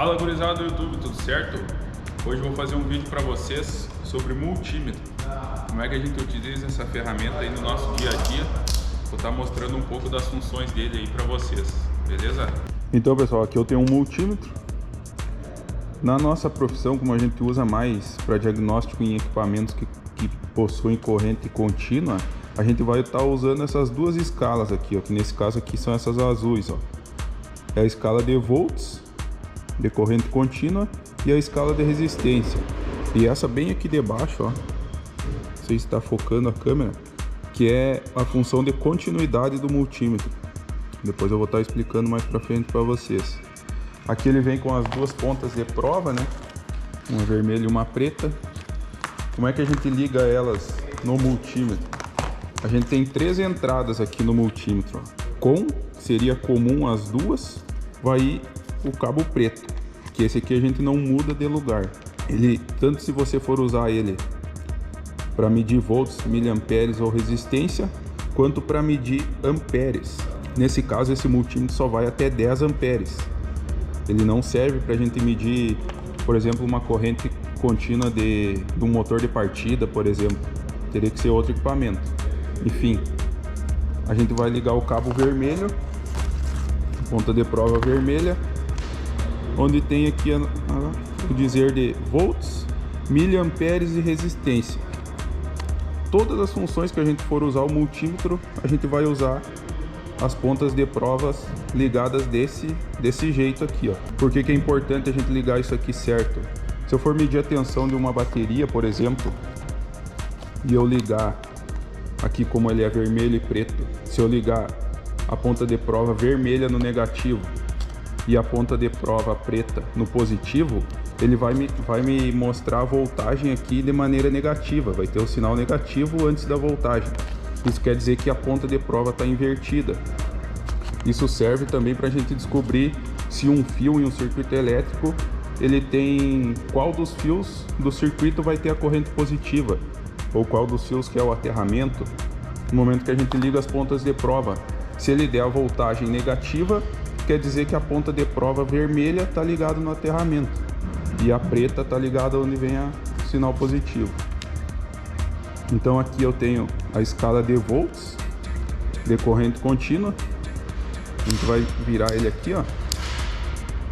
Fala, gurizada do YouTube, tudo certo? Hoje eu vou fazer um vídeo para vocês sobre multímetro. Como é que a gente utiliza essa ferramenta aí no nosso dia a dia. Vou estar mostrando um pouco das funções dele aí para vocês, beleza? Então, pessoal, aqui eu tenho um multímetro. Na nossa profissão, como a gente usa mais para diagnóstico em equipamentos que possuem corrente contínua, a gente vai estar usando essas duas escalas aqui, ó, que nesse caso aqui são essas azuis, ó. É a escala de volts de corrente contínua e a escala de resistência. E essa bem aqui debaixo, ó, não sei se está focando a câmera, que é a função de continuidade do multímetro. Depois eu vou estar explicando mais para frente para vocês. Aqui ele vem com as duas pontas de prova, né? Uma vermelha e uma preta. Como é que a gente liga elas no multímetro? A gente tem três entradas aqui no multímetro, ó. Com, seria comum as duas, vai ir o cabo preto, que esse aqui a gente não muda de lugar. Ele, tanto se você for usar ele para medir volts, miliamperes ou resistência, quanto para medir amperes. Nesse caso, esse multímetro só vai até 10 amperes. Ele não serve para a gente medir, por exemplo, uma corrente contínua de um motor de partida, por exemplo. Teria que ser outro equipamento. Enfim, a gente vai ligar o cabo vermelho, ponta de prova vermelha, onde tem aqui o dizer de volts, miliamperes e resistência. Todas as funções que a gente for usar o multímetro, a gente vai usar as pontas de provas ligadas desse jeito aqui, ó. Por que que é importante a gente ligar isso aqui certo? Se eu for medir a tensão de uma bateria, por exemplo, e eu ligar aqui, como ele é vermelho e preto, se eu ligar a ponta de prova vermelha no negativo e a ponta de prova preta no positivo, ele vai me mostrar a voltagem aqui de maneira negativa, vai ter o sinal negativo antes da voltagem. Isso quer dizer que a ponta de prova está invertida. Isso serve também para a gente descobrir se um fio em um circuito elétrico, ele tem qual dos fios do circuito vai ter a corrente positiva, ou qual dos fios que é o aterramento, no momento que a gente liga as pontas de prova. Se ele der a voltagem negativa, quer dizer que a ponta de prova vermelha está ligada no aterramento e a preta está ligada onde vem o sinal positivo. Então aqui eu tenho a escala de volts de corrente contínua. A gente vai virar ele aqui, ó,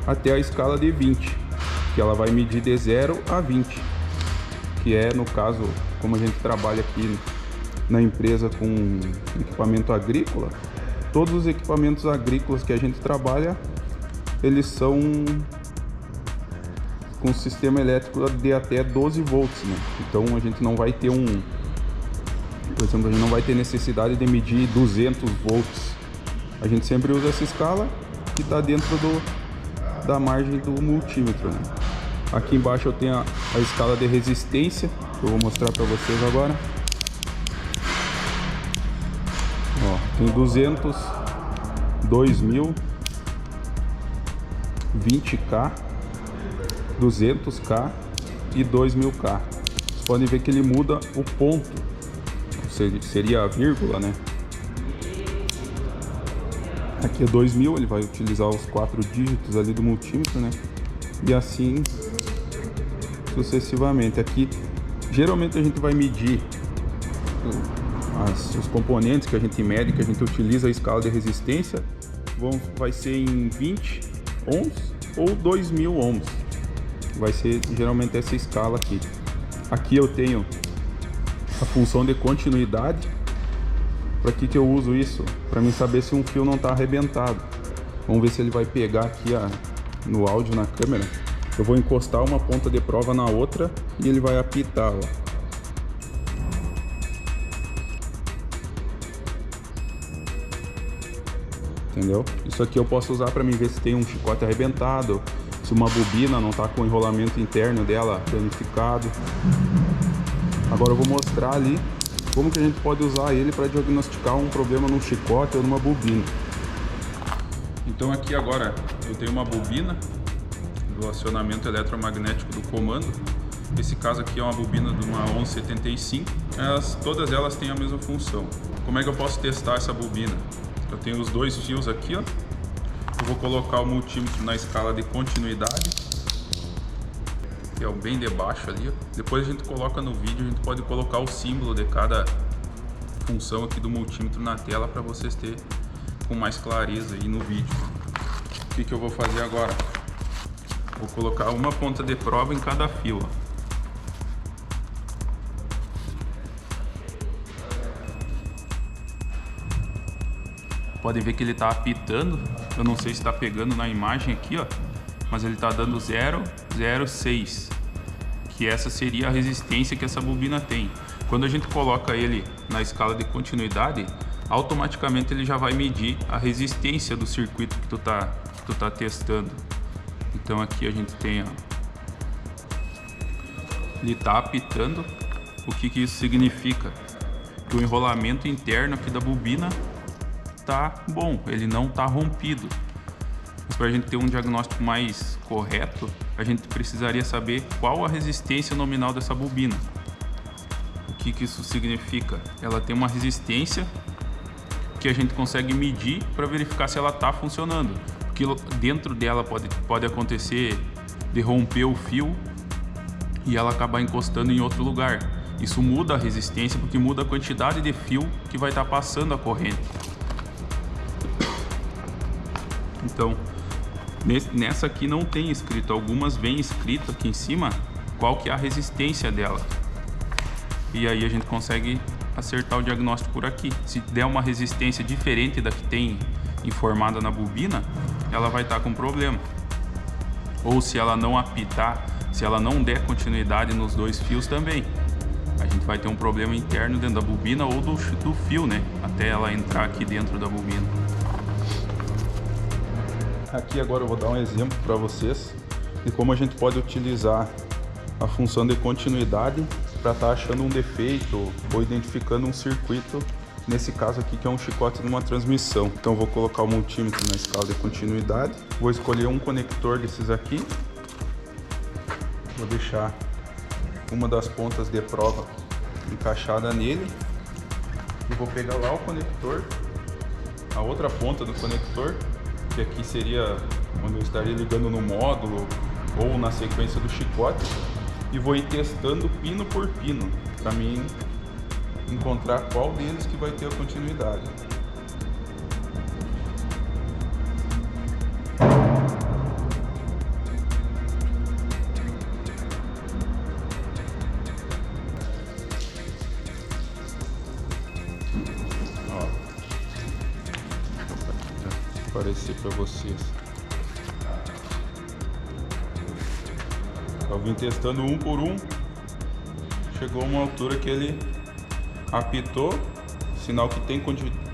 até a escala de 20, que ela vai medir de 0 a 20, que é, no caso, como a gente trabalha aqui na empresa com equipamento agrícola, todos os equipamentos agrícolas que a gente trabalha, eles são com sistema elétrico de até 12 volts, né? Então a gente não vai ter por exemplo, a gente não vai ter necessidade de medir 200 volts. A gente sempre usa essa escala que está dentro da margem do multímetro, né? Aqui embaixo eu tenho a escala de resistência, que eu vou mostrar para vocês agora. Ó, tem 200, 2000, 20K, 200K e 2000K. Vocês podem ver que ele muda o ponto, seria a vírgula, né? Aqui é 2000, ele vai utilizar os 4 dígitos ali do multímetro, né? E assim sucessivamente. Aqui geralmente a gente vai medir os componentes que a gente mede, que a gente utiliza a escala de resistência, vai ser em 20 ohms ou 2000 ohms. Vai ser geralmente essa escala aqui. Aqui eu tenho a função de continuidade. Para que eu uso isso? Para mim saber se um fio não está arrebentado. Vamos ver se ele vai pegar aqui no áudio, na câmera. Eu vou encostar uma ponta de prova na outra e ele vai apitar, ó. Entendeu? Isso aqui eu posso usar para mim ver se tem um chicote arrebentado, se uma bobina não está com o enrolamento interno dela danificado. Agora eu vou mostrar ali como que a gente pode usar ele para diagnosticar um problema num chicote ou numa bobina. Então aqui agora eu tenho uma bobina do acionamento eletromagnético do comando. Esse caso aqui é uma bobina de uma 1175. Todas elas têm a mesma função. Como é que eu posso testar essa bobina? Eu tenho os dois fios aqui, ó. Eu vou colocar o multímetro na escala de continuidade. que é o bem debaixo ali, ó. Depois a gente coloca no vídeo, a gente pode colocar o símbolo de cada função aqui do multímetro na tela para vocês terem com mais clareza aí no vídeo. O que eu vou fazer agora? Vou colocar uma ponta de prova em cada fio, ó. Pode ver que ele está apitando, eu não sei se está pegando na imagem aqui, ó, mas ele está dando 0,06, que essa seria a resistência que essa bobina tem. Quando a gente coloca ele na escala de continuidade, automaticamente ele já vai medir a resistência do circuito que tu tá testando. Então aqui a gente tem, ó, ele está apitando. O que isso significa? Que o enrolamento interno aqui da bobina tá bom, ele não tá rompido. Mas para a gente ter um diagnóstico mais correto, a gente precisaria saber qual a resistência nominal dessa bobina. O que isso significa? Ela tem uma resistência que a gente consegue medir para verificar se ela tá funcionando. Porque dentro dela pode acontecer de romper o fio e ela acabar encostando em outro lugar. Isso muda a resistência porque muda a quantidade de fio que vai estar passando a corrente. Então, nessa aqui não tem escrito, algumas vem escrito aqui em cima qual que é a resistência dela. E aí a gente consegue acertar o diagnóstico por aqui. Se der uma resistência diferente da que tem informada na bobina, ela vai estar com problema. Ou se ela não apitar, se ela não der continuidade nos dois fios também, a gente vai ter um problema interno dentro da bobina ou do fio, né? Até ela entrar aqui dentro da bobina. Aqui agora eu vou dar um exemplo para vocês de como a gente pode utilizar a função de continuidade para estar achando um defeito ou identificando um circuito, nesse caso aqui que é um chicote de uma transmissão. Então eu vou colocar o multímetro na escala de continuidade, vou escolher um conector desses aqui, vou deixar uma das pontas de prova encaixada nele e vou pegar lá o conector, a outra ponta do conector, que aqui seria onde eu estaria ligando no módulo ou na sequência do chicote, e vou ir testando pino por pino para mim encontrar qual deles que vai ter a continuidade. Aparecer para vocês. Eu vim testando um por um, chegou uma altura que ele apitou, sinal que tem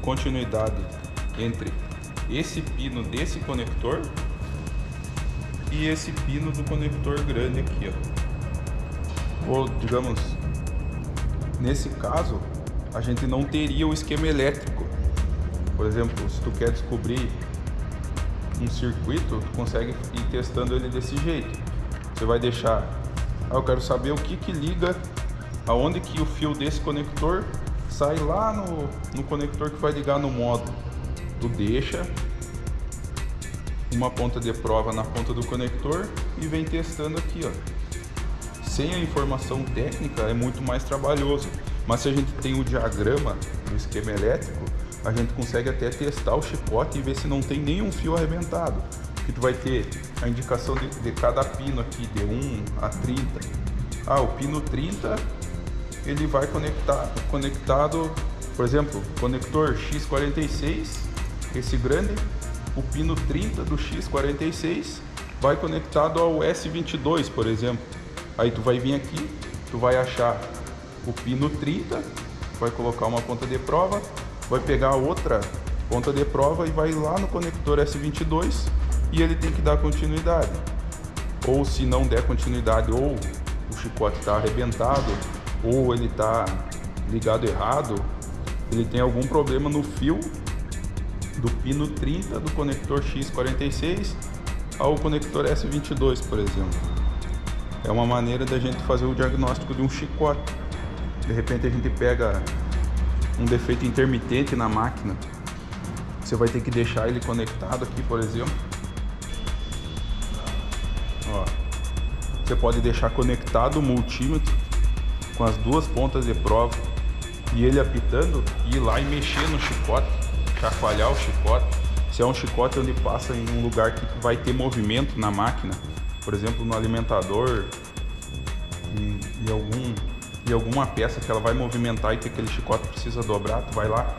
continuidade entre esse pino desse conector e esse pino do conector grande aqui, ó. Ou digamos, nesse caso a gente não teria o esquema elétrico. Por exemplo, se tu quer descobrir um circuito, tu consegue ir testando ele desse jeito. Você vai deixar, eu quero saber o que liga, aonde que o fio desse conector sai lá no conector que vai ligar no módulo. Tu deixa uma ponta de prova na ponta do conector e vem testando aqui, ó. Sem a informação técnica é muito mais trabalhoso, mas se a gente tem o diagrama do esquema elétrico, a gente consegue até testar o chicote e ver se não tem nenhum fio arrebentado. Que tu vai ter a indicação de cada pino aqui, de 1 a 30. O pino 30, ele vai conectado, por exemplo, conector X46, esse grande, o pino 30 do X46 vai conectado ao S22, por exemplo. Aí tu vai vir aqui, tu vai achar o pino 30, vai colocar uma ponta de prova, vai pegar outra ponta de prova e vai lá no conector S22 e ele tem que dar continuidade. Ou se não der continuidade, ou o chicote está arrebentado, ou ele está ligado errado, ele tem algum problema no fio do pino 30 do conector X46 ao conector S22, por exemplo. É uma maneira da gente fazer o diagnóstico de um chicote. De repente a gente pega um defeito intermitente na máquina, você vai ter que deixar ele conectado aqui, por exemplo. Ó, você pode deixar conectado o multímetro com as duas pontas de prova e ele apitando, ir lá e mexer no chicote, chacoalhar o chicote. Se é um chicote onde passa em um lugar que vai ter movimento na máquina, por exemplo no alimentador e alguma peça que ela vai movimentar e que aquele chicote precisa dobrar, tu vai lá,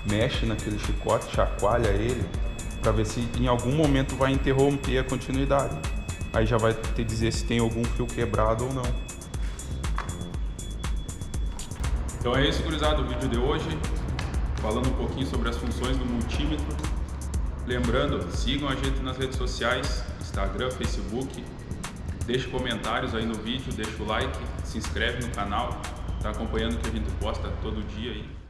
mexe naquele chicote, chacoalha ele para ver se em algum momento vai interromper a continuidade. Aí já vai te dizer se tem algum fio quebrado ou não. Então é isso, gurizada, o vídeo de hoje, falando um pouquinho sobre as funções do multímetro. Lembrando, sigam a gente nas redes sociais, Instagram, Facebook, deixe comentários aí no vídeo, deixa o like, se inscreve no canal, tá acompanhando o que a gente posta todo dia aí.